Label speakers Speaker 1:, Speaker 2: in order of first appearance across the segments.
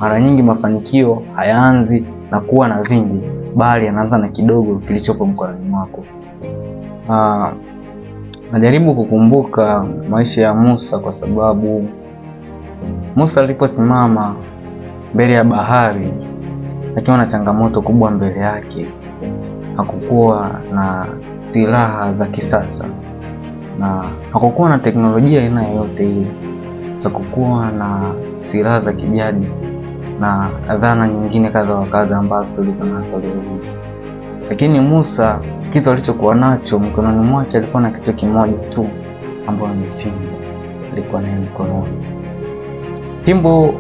Speaker 1: Mara nyingi mafanikio hayaanzi na kuwa na vingi, bali yanaanza na kidogo kilichopo mkononi mwako. Najaribu kukumbuka maisha ya Musa kwa sababu Musa aliposimama mbele ya bahari akiwa na changamoto kubwa mbele yake, hakukuwa na silaha za kisasa na hakukuwa na teknolojia aina yoyote ile, hakukuwa na silaha za kijadi na dhana nyingine kadha wa kadha ambazo tulizonazo leo hii. Lakini Musa, kitu alichokuwa nacho mkononi mwake, alikuwa na kitu kimoja tu ambacho ni fimbo. Alikuwa nayo mkononi, fimbo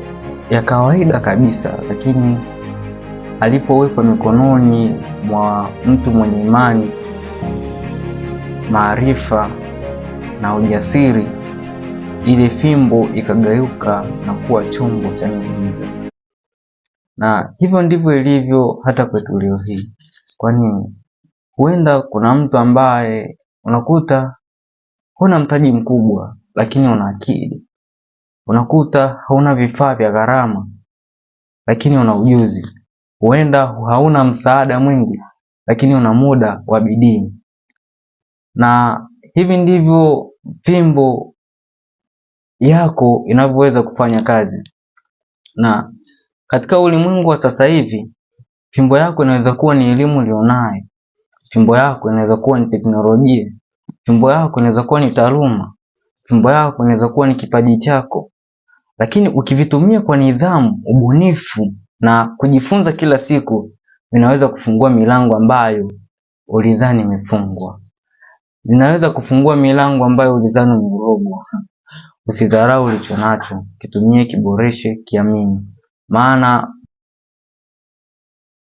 Speaker 1: ya kawaida kabisa, lakini alipowekwa mikononi mwa mtu mwenye imani, maarifa na ujasiri, ile fimbo ikageuka na kuwa chombo cha miujiza. Na hivyo ndivyo ilivyo hata kwetu leo hii. Kwani huenda kuna mtu ambaye unakuta huna mtaji mkubwa lakini una akili, unakuta hauna vifaa vya gharama lakini una ujuzi, huenda hauna msaada mwingi lakini una muda wa bidii. Na hivi ndivyo fimbo yako inavyoweza kufanya kazi. Na katika ulimwengu wa sasa hivi, fimbo yako inaweza kuwa ni elimu ulionayo, fimbo yako inaweza kuwa ni teknolojia, fimbo yako inaweza kuwa ni taaluma, fimbo yako inaweza kuwa ni kipaji chako. Lakini ukivitumia kwa nidhamu, ubunifu na kujifunza kila siku, vinaweza kufungua milango ambayo ulidhani imefungwa. Vinaweza kufungua milango ambayo ulidhani imefungwa. Usidharau ulicho nacho, kitumie, kiboreshe, kiamini. Maana